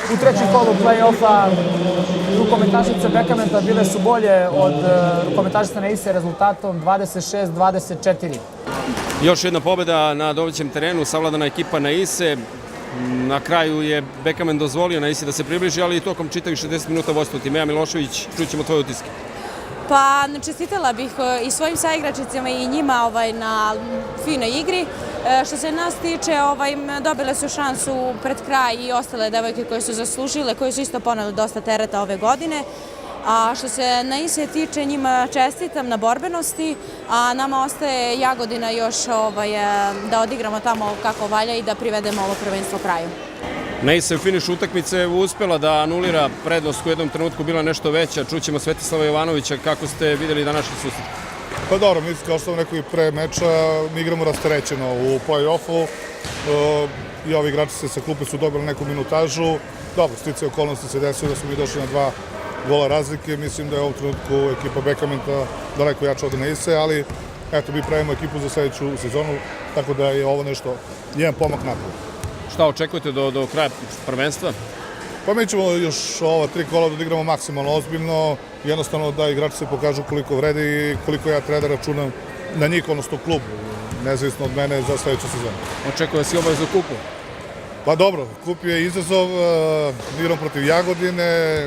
U trećem kolu play-offa rukometašice Bekamenta bile su bolje od rukometašica Neise rezultatom 26-24. Još jedna pobjeda na domaćem terenu, savladana ekipa Neise. Na kraju je Bekament dozvolio Neise da se približi, ali i tokom čitavih 60 minuta vodstvo. Timeja Milošević, čućemo tvoje utiske. Pa, čestitala bih i svojim saigračicima i njima na finoj igri. Što se nas tiče, dobile su šansu pred kraj i ostale devojke koje su zaslužile, koje su isto poneli dosta tereta ove godine. A što se Neise tiče, njima čestitam na borbenosti, a nama ostaje Jagodina još da odigramo tamo kako valja i da privedemo ovo prvenstvo kraju. Neise u finišu utakmice uspela da anulira prednost u jednom trenutku bila nešto veća. Čućemo Svetislava Jovanovića, kako ste videli današnji susret. Pa dobro, mislim, kao što sam rekao i pre meča, mi igramo rasterećeno u play-offu i ovi igrači sa klupe su dobili neku minutažu. Dobro, sticaje okolnosti se desilo da smo mi došli na 2 gola razlike. Mislim da je u ovom trenutku ekipa Bekamenta daleko jača od Neise, ali eto, mi pravimo ekipu za sledeću sezonu, tako da je ovo nešto, jedan pomak napred. Šta očekujete do kraja prvenstva? Pa mi ćemo još ova 3 kola da odigramo maksimalno ozbiljno, jednostavno da igrači se pokažu koliko vrede i koliko ja treba da računam na njih, odnosno klub, nezavisno od mene za sledeću sezonu. Očekuje si obavezno kupu? Pa dobro, kup je izazov, igram protiv Jagodine,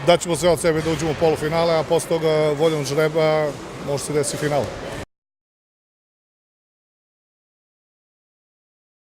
daćemo sve od sebe da uđemo u polufinale, a posle toga voljom žreba može se desiti finale.